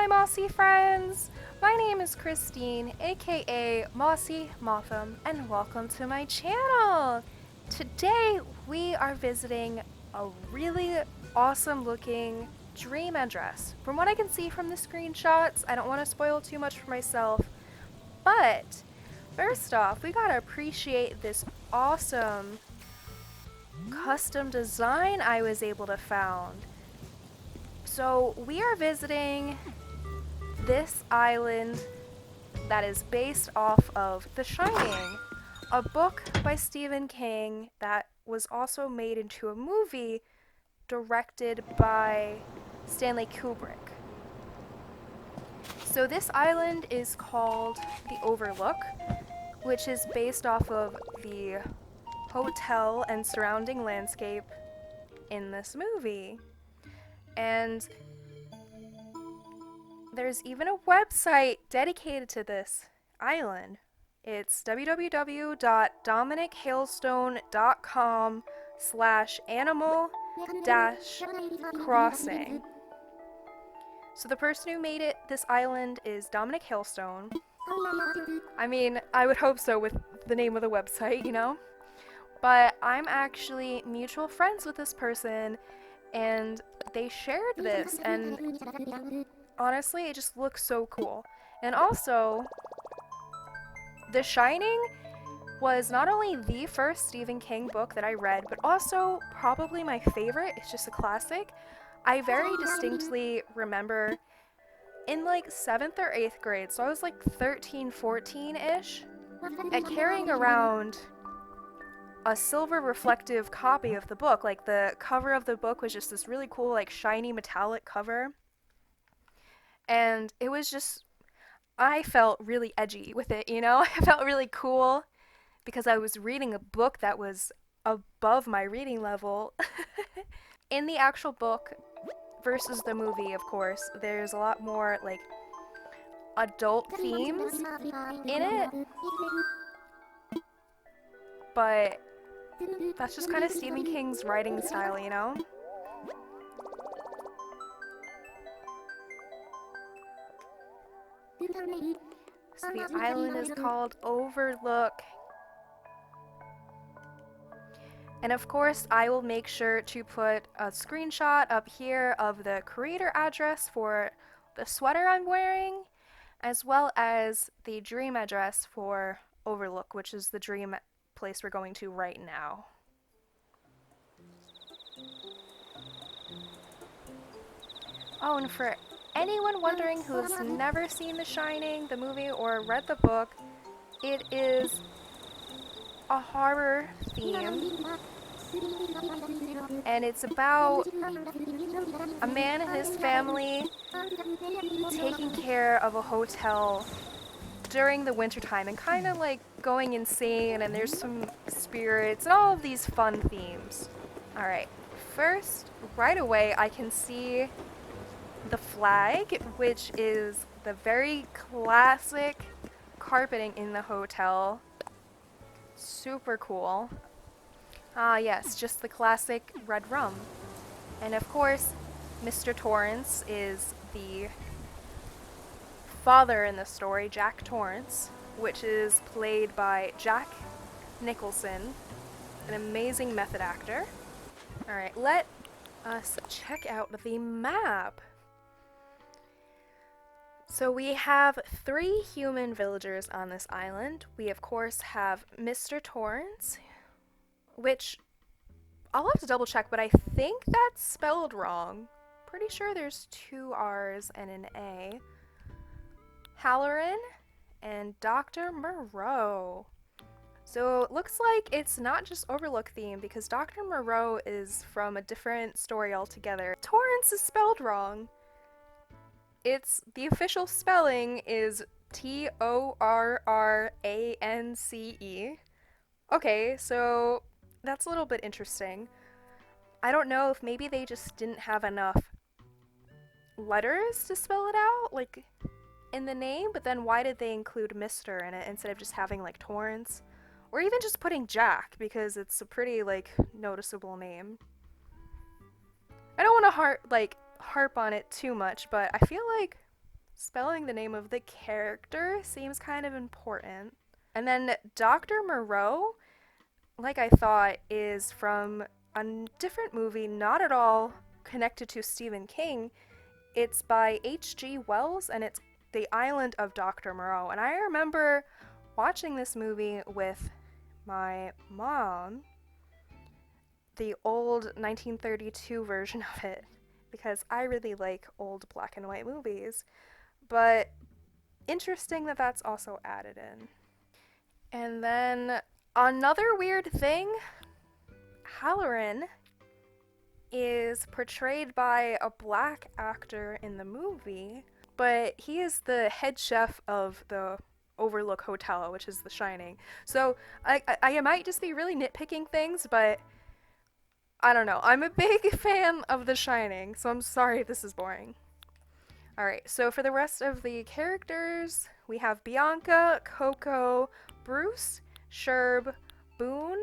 my Mossy friends! My name is Christine, aka Mossy Motham, and welcome to my channel! Today we are visiting a really awesome looking dream address. From what I can see from the screenshots, I don't want to spoil too much for myself, but first off, we gotta appreciate this awesome custom design I was able to found. So we are visiting this island that is based off of The Shining, a book by Stephen King that was also made into a movie directed by Stanley Kubrick. So this island is called the Overlook, which is based off of the hotel and surrounding landscape in this movie. And there's even a website dedicated to this island. It's www.dominichalestone.com/animal-crossing. So the person who made this island is Dominic Hailstone. I mean, I would hope so with the name of the website, you know? But I'm actually mutual friends with this person, and they shared this, and honestly, it just looks so cool. And also, The Shining was not only the first Stephen King book that I read, but also probably my favorite. It's just a classic. I very distinctly remember in like 7th or 8th grade, so I was like 13, 14-ish, and carrying around a silver reflective copy of the book. Like, the cover of the book was just this really cool, like, shiny metallic cover. And it was just, I felt really edgy with it, you know? I felt really cool because I was reading a book that was above my reading level. In the actual book versus the movie, of course, there's a lot more, like, adult themes in it. But that's just kind of Stephen King's writing style, you know? So the island is called Overlook. And of course, I will make sure to put a screenshot up here of the creator address for the sweater I'm wearing, as well as the dream address for Overlook, which is the dream place we're going to right now. Oh, and for anyone wondering who has never seen The Shining, the movie, or read the book, it is a horror theme, and it's about a man and his family taking care of a hotel during the wintertime and kind of like going insane, and there's some spirits and all of these fun themes. Alright, first, right away, I can see the flag, which is the very classic carpeting in the hotel. Super cool. Ah yes, just the classic red rum. And of course, Mr. Torrance is the father in the story, Jack Torrance, which is played by Jack Nicholson, an amazing method actor. Alright, let us check out the map. So we have 3 human villagers on this island. We of course have Mr. Torrance, which I'll have to double check, but I think that's spelled wrong. Pretty sure there's 2 R's and an A. Halloran and Dr. Moreau. So it looks like it's not just Overlook theme, because Dr. Moreau is from a different story altogether. Torrance is spelled wrong. The official spelling is Torrance. Okay, so that's a little bit interesting. I don't know if maybe they just didn't have enough letters to spell it out, like, in the name, but then why did they include Mr. in it instead of just having, like, Torrance? Or even just putting Jack, because it's a pretty, like, noticeable name. I don't want to harp on it too much, but I feel like Spelling the name of the character seems kind of important. And then Dr. Moreau, like I thought, is from a different movie, not at all connected to Stephen King. It's by H.G. Wells, and it's The Island of Dr. Moreau. And I remember watching this movie with my mom, the old 1932 version of it, because I really like old black and white movies. But interesting that that's also added in. And then another weird thing, Halloran is portrayed by a black actor in the movie, but he is the head chef of the Overlook Hotel, which is The Shining. So I might just be really nitpicking things, but I don't know. I'm a big fan of The Shining, so I'm sorry if this is boring. Alright, so for the rest of the characters, we have Bianca, Coco, Bruce, Sherb, Boone,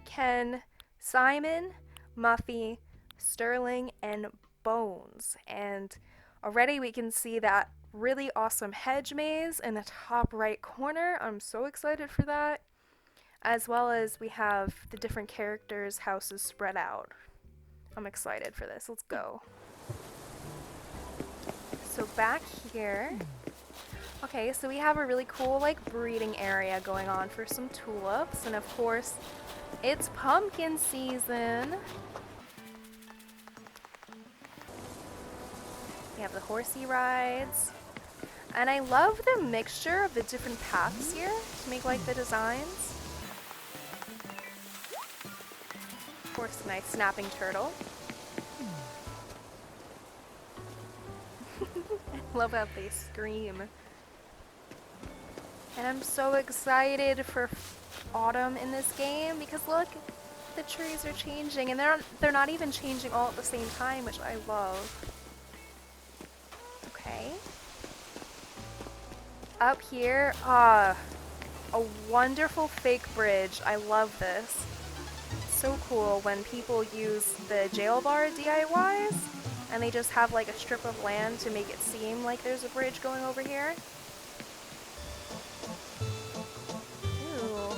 Ken, Simon, Muffy, Sterling, and Bones. And already we can see that really awesome hedge maze in the top right corner. I'm so excited for that. As well as we have the different characters' houses spread out. I'm excited for this. Let's go. So back here, okay, so we have a really cool like breeding area going on for some tulips, and of course, it's pumpkin season. We have the horsey rides, and I love the mixture of the different paths here to make like the designs. Of course, a nice snapping turtle. I love how they scream. And I'm so excited for autumn in this game because look, the trees are changing, and they're not even changing all at the same time, which I love. Okay. Up here, a wonderful fake bridge. I love this. It's so cool when people use the jail bar DIYs and they just have like a strip of land to make it seem like there's a bridge going over here. Ooh.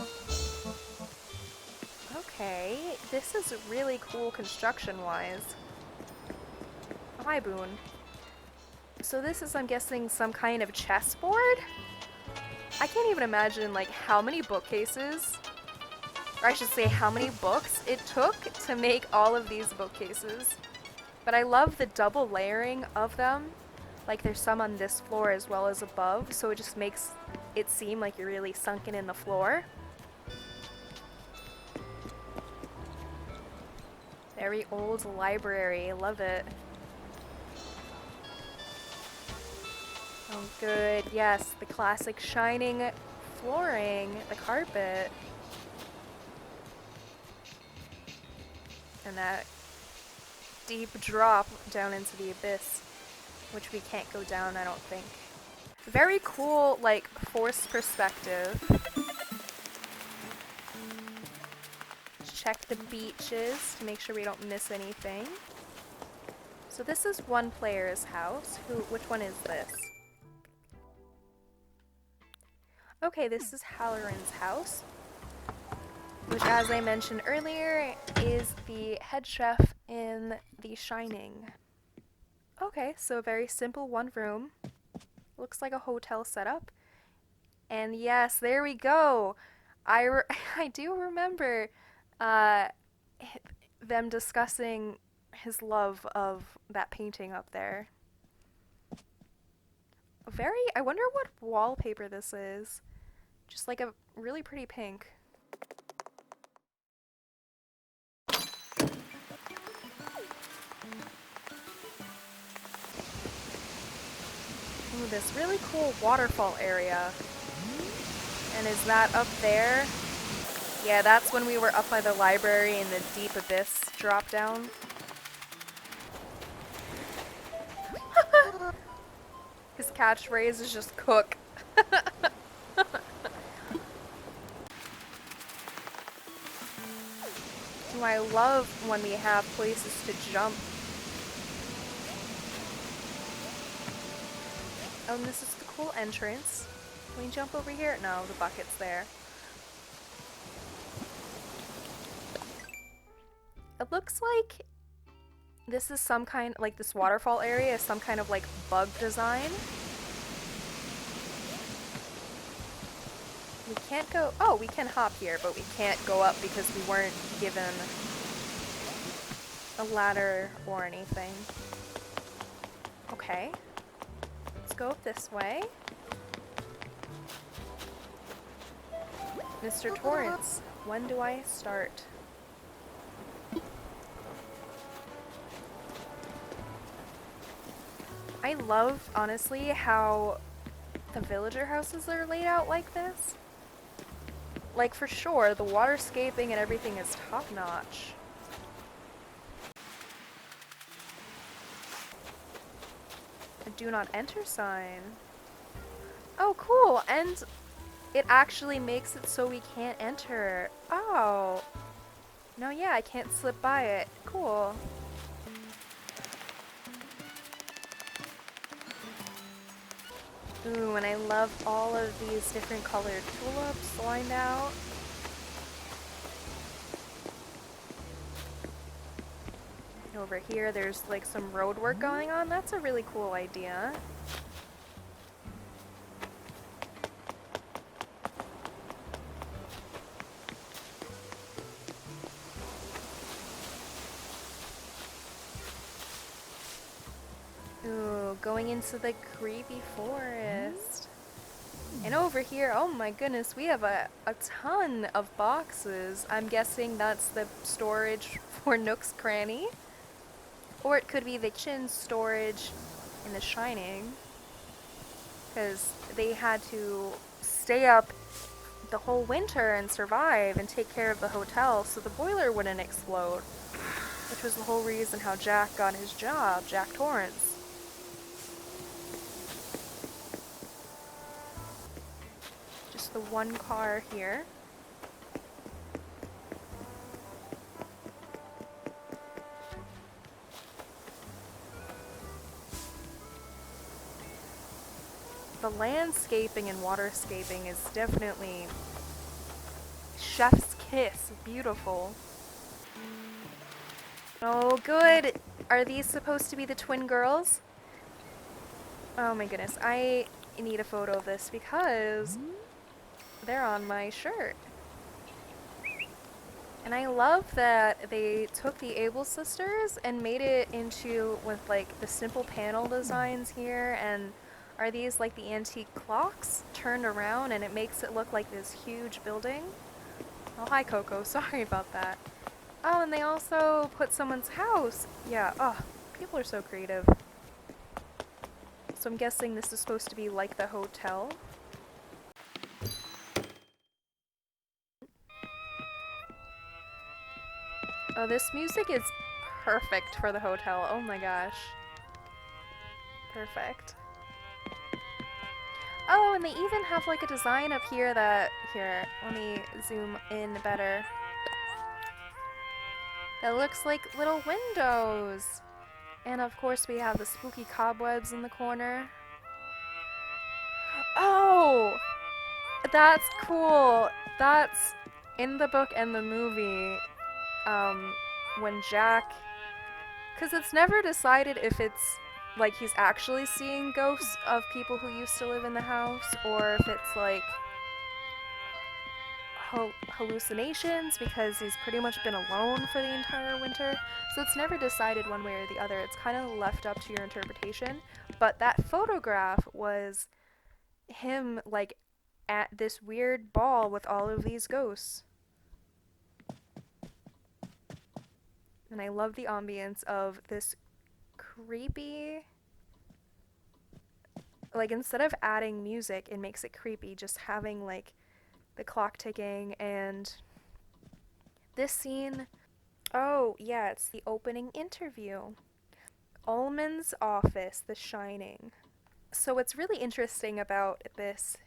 Okay, this is really cool construction-wise. Oh, hi, Boone. So this is, I'm guessing, some kind of chessboard? I can't even imagine like how many bookcases, or I should say how many books it took to make all of these bookcases. But I love the double layering of them. Like there's some on this floor as well as above, so it just makes it seem like you're really sunken in the floor. Very old library, love it. Oh good, yes, the classic shining flooring, the carpet. And that deep drop down into the abyss, which we can't go down, I don't think. Very cool, like, forced perspective. Check the beaches to make sure we don't miss anything. So this is one player's house. Which one is this? Okay, this is Halloran's house, which, as I mentioned earlier, is the head chef in The Shining. Okay, so very simple one room. Looks like a hotel setup. And yes, there we go. I do remember them discussing his love of that painting up there. I wonder what wallpaper this is. Just like a really pretty pink. Ooh, this really cool waterfall area. And is that up there? Yeah, that's when we were up by the library in the deep abyss drop down. His catchphrase is just cook. Ooh, I love when we have places to jump. Oh, and this is the cool entrance. Can we jump over here? No, the bucket's there. It looks like this is some kind, like this waterfall area is some kind of like bug design. We can't go, oh, we can hop here, but we can't go up because we weren't given a ladder or anything. Okay. Let's go this way. Mr. Torrance, when do I start? I love, honestly, how the villager houses are laid out like this. Like, for sure, the waterscaping and everything is top-notch. A do not enter sign. Oh, cool! And it actually makes it so we can't enter. Oh. No, yeah, I can't slip by it. Cool. Ooh, and I love all of these different colored tulips lined out. Over here, there's like some road work going on. That's a really cool idea. Ooh, going into the creepy forest. And over here, oh my goodness, we have a ton of boxes. I'm guessing that's the storage for Nook's Cranny. Or it could be the kitchen storage in The Shining. Because they had to stay up the whole winter and survive and take care of the hotel so the boiler wouldn't explode. Which was the whole reason how Jack got his job, Jack Torrance. Just the one car here. The landscaping and waterscaping is definitely chef's kiss. Beautiful. Oh, good. Are these supposed to be the twin girls? Oh my goodness. I need a photo of this because they're on my shirt. And I love that they took the Able sisters and made it into with like the simple panel designs here, and are these like the antique clocks turned around and it makes it look like this huge building? Oh, hi Coco, sorry about that. Oh, and they also put someone's house. Yeah, oh, people are so creative. So I'm guessing this is supposed to be like the hotel. Oh, this music is perfect for the hotel. Oh my gosh. Perfect. Oh, and they even have like a design up here that... Here, let me zoom in better. That looks like little windows. And of course we have the spooky cobwebs in the corner. Oh! That's cool. That's in the book and the movie. When Jack... Because it's never decided if it's like he's actually seeing ghosts of people who used to live in the house, or if it's like hallucinations because he's pretty much been alone for the entire winter. So it's never decided one way or the other. It's kind of left up to your interpretation. But that photograph was him like at this weird ball with all of these ghosts. And I love the ambience of this creepy... Like, instead of adding music, it makes it creepy, just having, like, the clock ticking, and this scene... Oh, yeah, it's the opening interview. Ullman's office, The Shining. So what's really interesting about this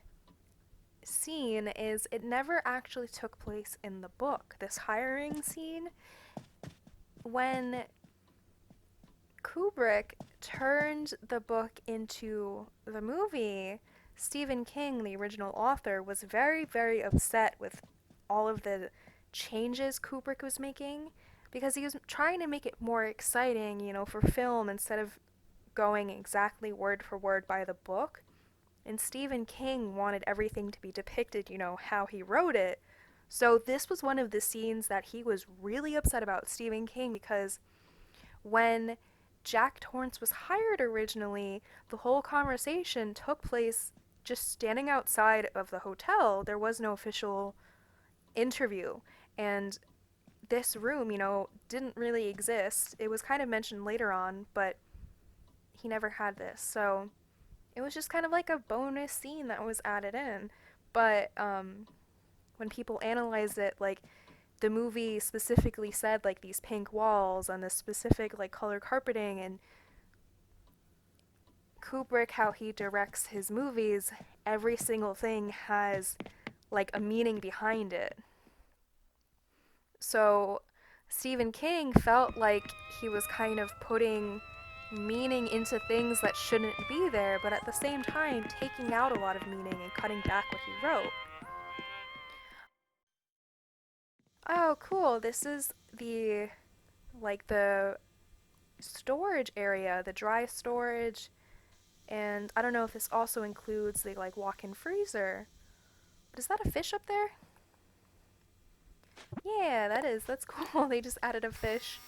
scene is it never actually took place in the book. This hiring scene, when Kubrick turned the book into the movie, Stephen King, the original author, was very, very upset with all of the changes Kubrick was making because he was trying to make it more exciting, for film instead of going exactly word for word by the book. And Stephen King wanted everything to be depicted, how he wrote it. So this was one of the scenes that he was really upset about, Stephen King, because when Jack Torrance was hired originally, the whole conversation took place just standing outside of the hotel. There was no official interview. And this room, didn't really exist. It was kind of mentioned later on, but he never had this. So it was just kind of like a bonus scene that was added in. But when people analyzed it, like, the movie specifically said, like, these pink walls and this specific, like, color carpeting, and Kubrick, how he directs his movies, every single thing has, like, a meaning behind it. So Stephen King felt like he was kind of putting meaning into things that shouldn't be there, but at the same time taking out a lot of meaning and cutting back what he wrote. Oh, cool. This is the storage area, the dry storage, and I don't know if this also includes the like walk-in freezer. But is that a fish up there? Yeah, that is. That's cool. They just added a fish.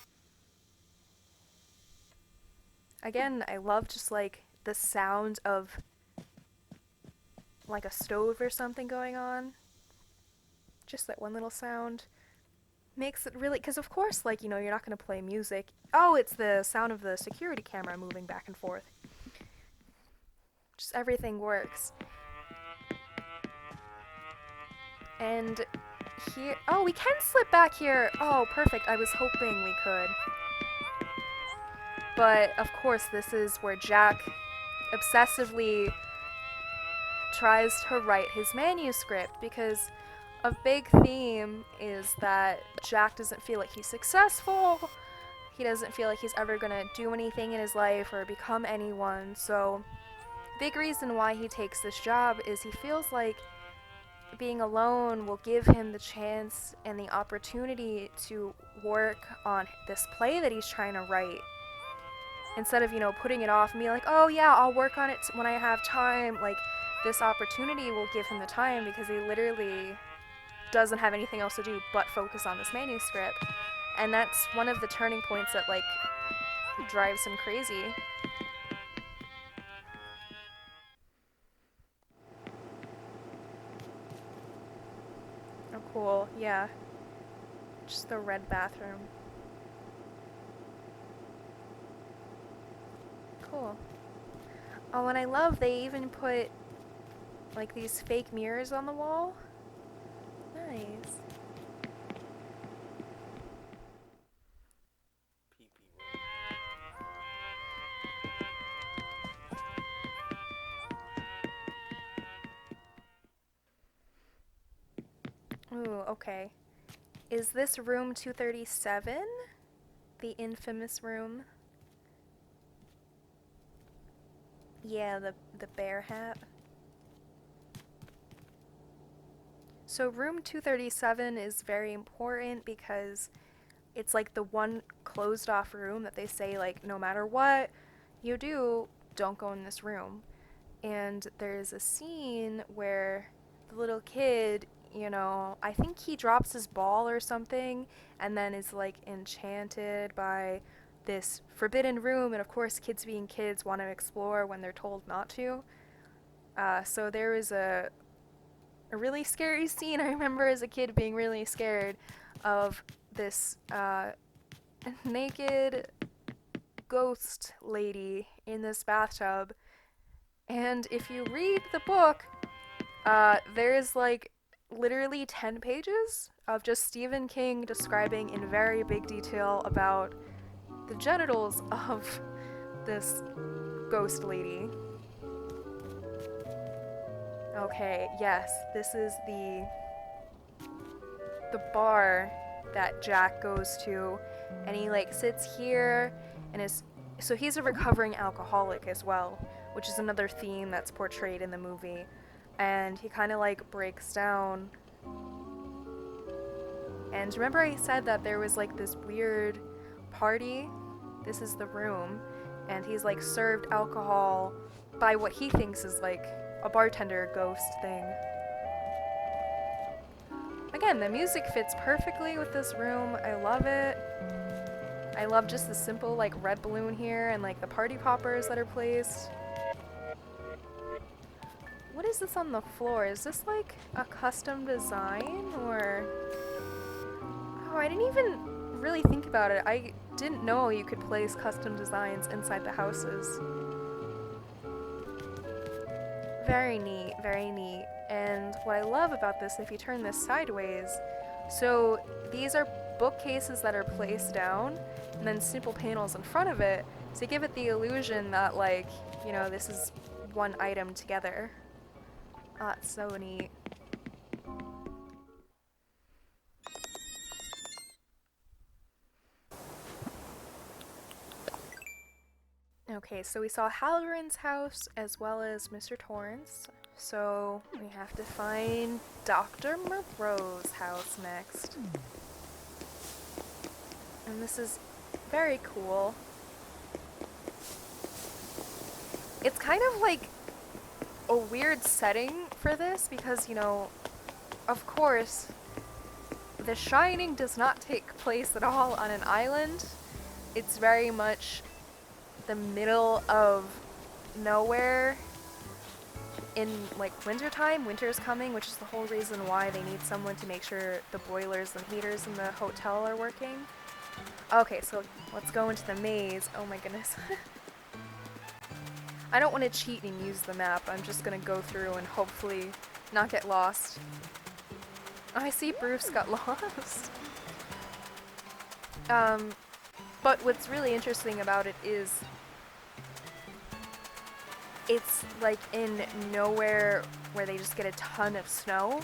Again, I love just like the sound of like a stove or something going on. Just that one little sound makes it really, because of course, like, you're not going to play music. Oh, it's the sound of the security camera moving back and forth. Just everything works. And here, oh, we can slip back here. Oh, perfect. I was hoping we could. But of course, this is where Jack obsessively tries to write his manuscript, because a big theme is that Jack doesn't feel like he's successful. He doesn't feel like he's ever gonna do anything in his life or become anyone. So, big reason why he takes this job is he feels like being alone will give him the chance and the opportunity to work on this play that he's trying to write. Instead of, putting it off and being like, oh yeah, I'll work on it when I have time. Like, this opportunity will give him the time because he literally doesn't have anything else to do but focus on this manuscript. And that's one of the turning points that, like, drives him crazy. Oh, cool. Yeah. Just the red bathroom. Cool. Oh, and I love they even put, like, these fake mirrors on the wall. Nice. Ooh, okay. Is this room 237? The infamous room? Yeah, the bear hat. So room 237 is very important because it's like the one closed off room that they say, like, no matter what you do, don't go in this room. And there's a scene where the little kid, I think he drops his ball or something and then is like enchanted by this forbidden room, and of course kids being kids want to explore when they're told not to. So there was a really scary scene. I remember as a kid being really scared of this naked ghost lady in this bathtub. And if you read the book, there's like literally 10 pages of just Stephen King describing in very big detail about the genitals of this ghost lady. Okay, yes, this is the bar that Jack goes to, and he like sits here and is So he's a recovering alcoholic as well, which is another theme that's portrayed in the movie. And he kind of like breaks down. And remember I said that there was like this weird party? This is the room. And he's like served alcohol by what he thinks is like a bartender ghost thing. Again, the music fits perfectly with this room. I love it. I love just the simple like red balloon here and like the party poppers that are placed. What is this on the floor? Is this like a custom design or... Oh, I didn't even really think about it. I didn't know you could place custom designs inside the houses. Very neat, very neat. And what I love about this, if you turn this sideways, so these are bookcases that are placed down and then simple panels in front of it to give it the illusion that like, you know, this is one item together. Ah, it's so neat. Okay, so we saw Halloran's house as well as Mr. Torrance. So we have to find Dr. Moreau's house next. And this is very cool. It's kind of like a weird setting for this because, you know, of course, The Shining does not take place at all on an island. It's very much the middle of nowhere in like wintertime. Winter's coming, which is the whole reason why they need someone to make sure the boilers and heaters in the hotel are working. Okay, so let's go into the maze. Oh my goodness. I don't want to cheat and use the map. I'm just gonna go through and hopefully not get lost. Oh, I see Bruce got lost. But what's really interesting about it is it's like in nowhere where they just get a ton of snow.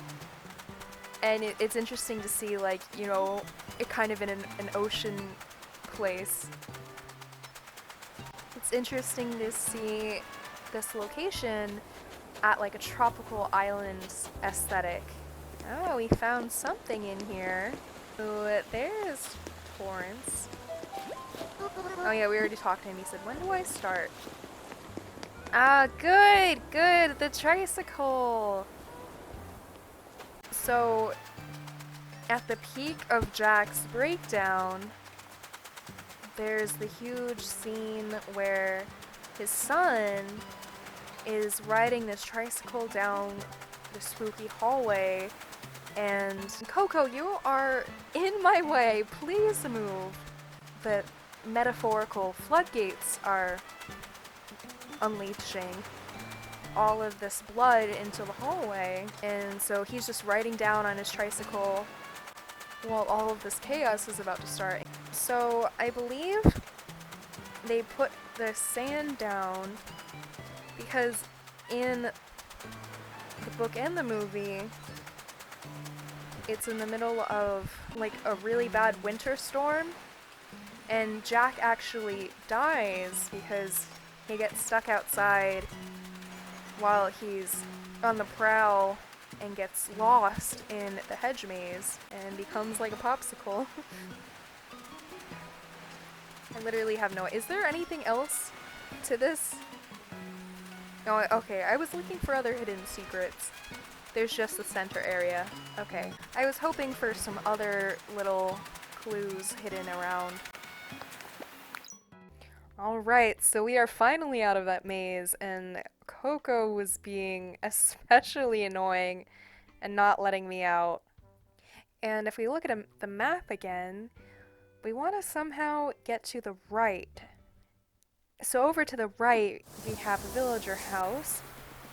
And it's interesting to see like, you know, it kind of in an ocean place. It's interesting to see this location at like a tropical island aesthetic. Oh, we found something in here. So there's Torrance. Oh yeah, we already talked to him. He said, when do I start? Ah, good, good, the tricycle. So, at the peak of Jack's breakdown, there's the huge scene where his son is riding this tricycle down the spooky hallway, and Coco, you are in my way, please move. The metaphorical floodgates are unleashing all of this blood into the hallway, and so he's just riding down on his tricycle while all of this chaos is about to start. So I believe they put the sand down because in the book and the movie it's in the middle of like a really bad winter storm, and Jack actually dies because he gets stuck outside while he's on the prowl and gets lost in the hedge maze and becomes like a popsicle. I literally have no... Is there anything else to this? No, okay, I was looking for other hidden secrets. There's just the center area. Okay. I was hoping for some other little clues hidden around. Alright, so we are finally out of that maze, and Coco was being especially annoying and not letting me out. And if we look at the map again, we want to somehow get to the right. So over to the right, we have a villager house.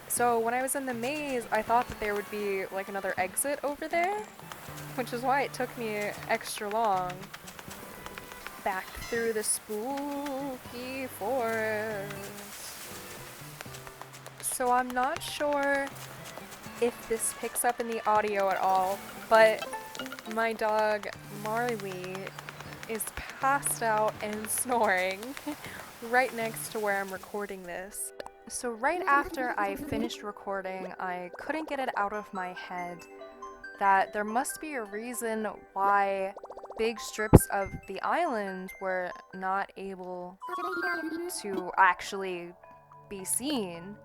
So when I was in the maze, I thought that there would be like another exit over there, which is why it took me extra long. Back through the spooky forest. So I'm not sure if this picks up in the audio at all, but my dog Marley is passed out and snoring right next to where I'm recording this. So right after I finished recording, I couldn't get it out of my head that there must be a reason why big strips of the island were not able to actually be seen.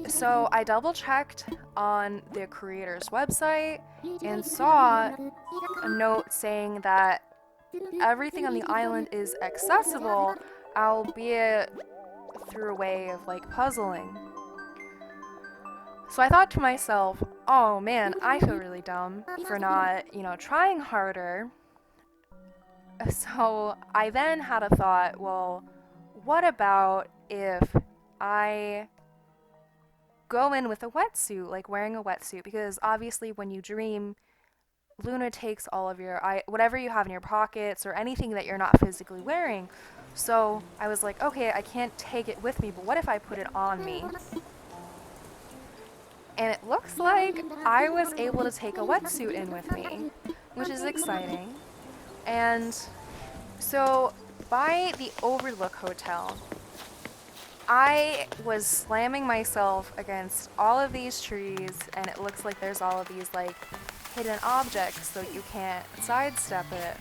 So I double checked on the creator's website and saw a note saying that everything on the island is accessible, albeit through a way of like puzzling. So I thought to myself, oh man, I feel really dumb for not, trying harder. So I then had a thought, well, what about if I go in with a wetsuit, like wearing a wetsuit? Because obviously when you dream, Luna takes all of your, whatever you have in your pockets or anything that you're not physically wearing. So I was like, okay, I can't take it with me, but what if I put it on me? And it looks like I was able to take a wetsuit in with me, which is exciting. And so by the Overlook Hotel, I was slamming myself against all of these trees, and it looks like there's all of these like hidden objects so you can't sidestep it.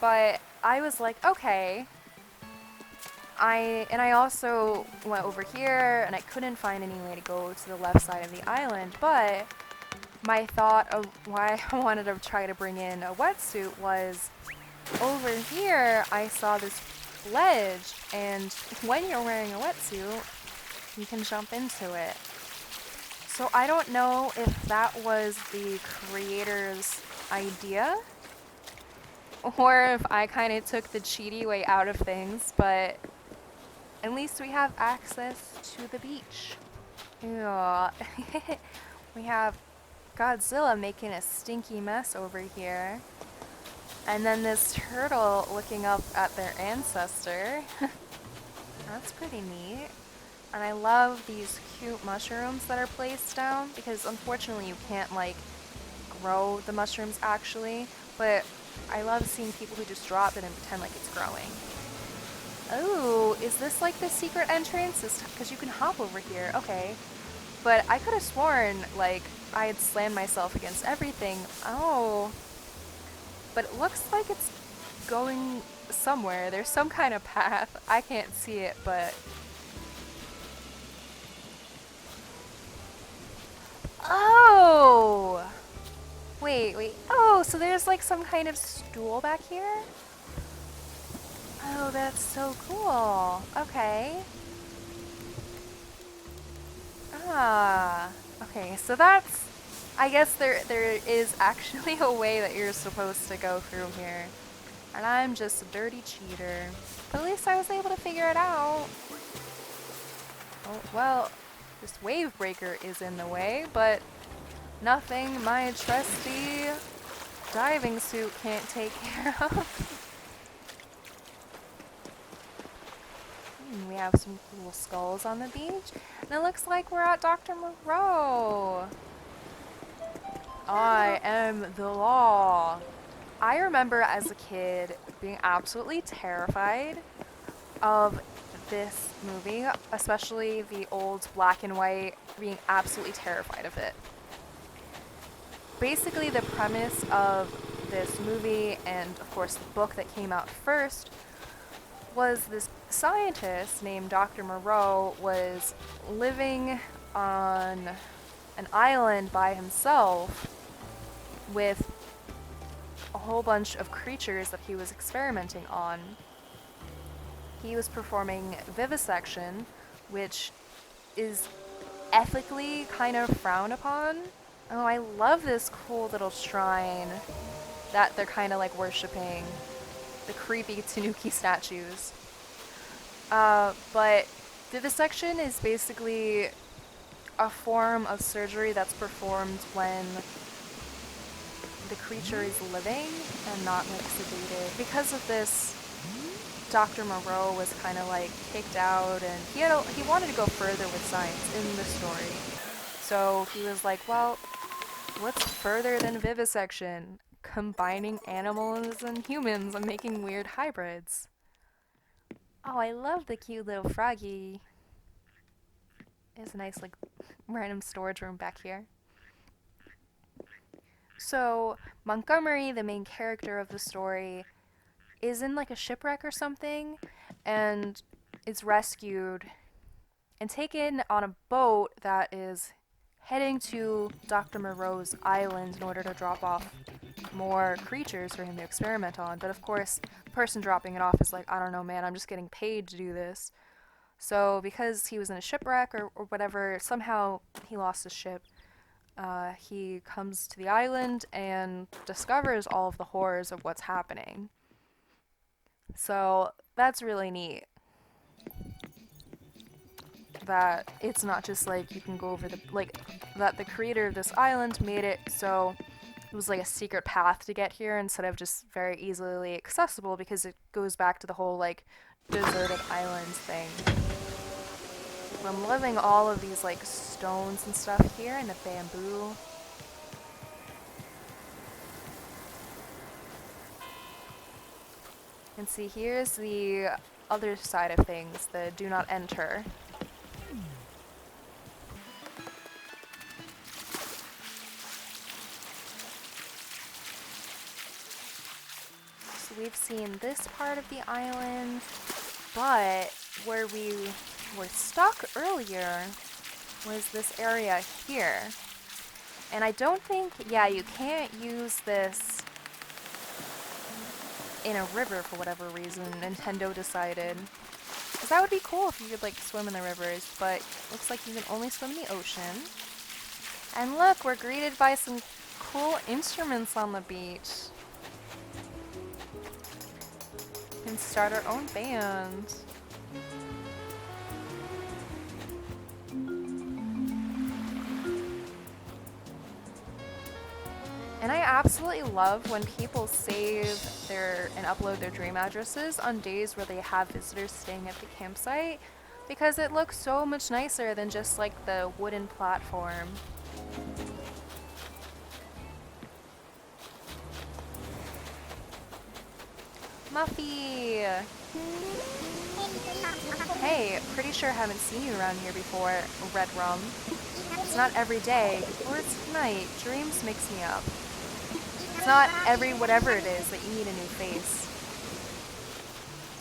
But I was like, okay. I also went over here and I couldn't find any way to go to the left side of the island, but my thought of why I wanted to try to bring in a wetsuit was over here I saw this ledge, and when you're wearing a wetsuit, you can jump into it. So I don't know if that was the creator's idea or if I kind of took the cheaty way out of things, but at least we have access to the beach. Yeah. We have Godzilla making a stinky mess over here. And then this turtle looking up at their ancestor. That's pretty neat. And I love these cute mushrooms that are placed down, because unfortunately you can't like grow the mushrooms actually, but I love seeing people who just drop it and pretend like it's growing. Oh, is this like the secret entrance? Because you can hop over here. Okay. But I could have sworn like I had slammed myself against everything. Oh. But it looks like it's going somewhere. There's some kind of path. I can't see it, but... Oh! Wait. Oh, so there's like some kind of stool back here? Oh, that's so cool. Okay. Ah. Okay, so that's... I guess there is actually a way that you're supposed to go through here. And I'm just a dirty cheater. But at least I was able to figure it out. Oh, well, this wave breaker is in the way, but nothing my trusty diving suit can't take care of. We have some cool skulls on the beach. And it looks like we're at Dr. Moreau. I am the law. I remember as a kid being absolutely terrified of this movie, especially the old black and white, being absolutely terrified of it. Basically, the premise of this movie, and of course the book that came out first, was this scientist named Dr. Moreau was living on an island by himself with a whole bunch of creatures that he was experimenting on. He was performing vivisection, which is ethically kind of frowned upon. Oh, I love this cool little shrine that they're kind of like worshipping. The creepy Tanuki statues. But vivisection is basically a form of surgery that's performed when the creature is living and not like sedated. Because of this, Dr. Moreau was kind of like kicked out, and he wanted to go further with science in the story. So he was like, well, what's further than vivisection? Combining animals and humans and making weird hybrids. Oh, I love the cute little froggy. There's a nice, like, random storage room back here. So, Montgomery, the main character of the story, is in, like, a shipwreck or something, and is rescued and taken on a boat that is heading to Dr. Moreau's island in order to drop off more creatures for him to experiment on. But of course, the person dropping it off is like, I don't know, man, I'm just getting paid to do this. So because he was in a shipwreck or whatever, somehow he lost his ship. He comes to the island and discovers all of the horrors of what's happening. So that's really neat. That it's not just like you can go over the, like, that the creator of this island made it so it was like a secret path to get here instead of just very easily accessible, because it goes back to the whole like deserted islands thing. I'm loving all of these like stones and stuff here and the bamboo. And see, here's the other side of things, the do not enter. So we've seen this part of the island, but where we were stuck earlier was this area here. And I don't think, yeah, you can't use this in a river for whatever reason. Nintendo decided. Because that would be cool if you could like swim in the rivers, but looks like you can only swim in the ocean. And look, we're greeted by some cool instruments on the beach. We can start our own band. And I absolutely love when people save their and upload their dream addresses on days where they have visitors staying at the campsite, because it looks so much nicer than just like the wooden platform. Muffy! Hey, pretty sure I haven't seen you around here before, Red Rum. It's not every day, or it's tonight. Dreams mix me up. It's not every whatever it is that you need a new face.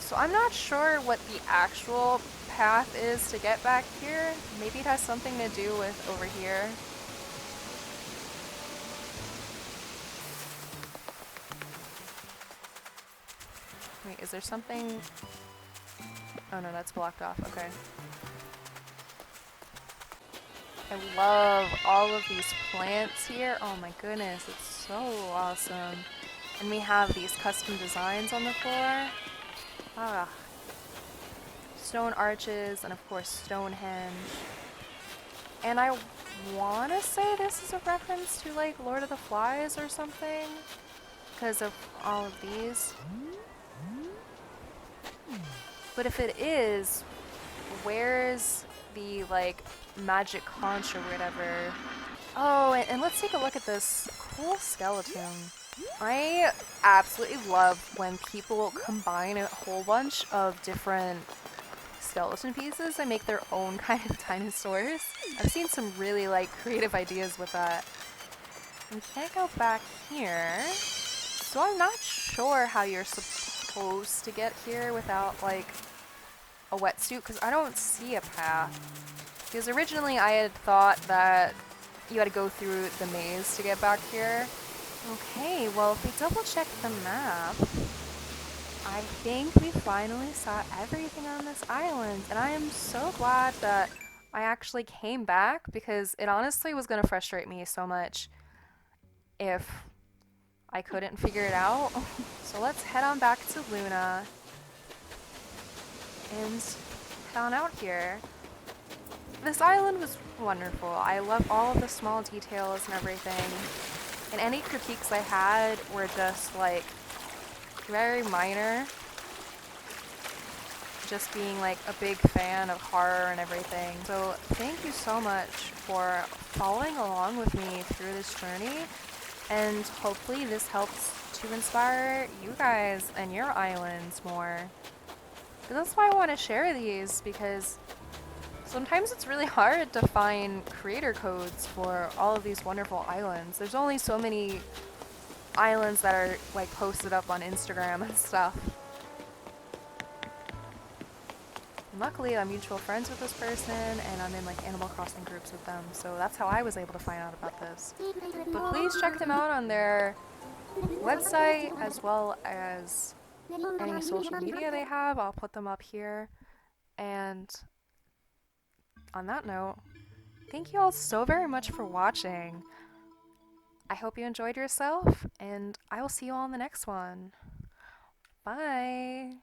So I'm not sure what the actual path is to get back here. Maybe it has something to do with over here. Wait, is there something? Oh no, that's blocked off. Okay. I love all of these plants here. Oh my goodness, it's so awesome. And we have these custom designs on the floor. Ah. Stone arches and of course Stonehenge. And I want to say this is a reference to like Lord of the Flies or something, because of all of these. But if it is, where's the like magic conch or whatever? Oh, and let's take a look at this cool skeleton. I absolutely love when people combine a whole bunch of different skeleton pieces and make their own kind of dinosaurs. I've seen some really like creative ideas with that. We can't go back here, so I'm not sure how you're supposed to get here without like a wetsuit, because I don't see a path. Because originally I had thought that you had to go through the maze to get back here. Okay, well if we double check the map, I think we finally saw everything on this island, and I am so glad that I actually came back, because it honestly was going to frustrate me so much if I couldn't figure it out. So let's head on back to Luna and head on out here. This island was wonderful. I love all of the small details and everything, and any critiques I had were just like very minor. Just being like a big fan of horror and everything. So thank you so much for following along with me through this journey, and hopefully this helps to inspire you guys and your islands more. But that's why I want to share these, because sometimes it's really hard to find creator codes for all of these wonderful islands. There's only so many islands that are like posted up on Instagram and stuff. And luckily I'm mutual friends with this person and I'm in like Animal Crossing groups with them, so that's how I was able to find out about this. But please check them out on their website as well as any social media they have. I'll put them up here. And on that note, thank you all so very much for watching. I hope you enjoyed yourself, and I will see you all in the next one. Bye!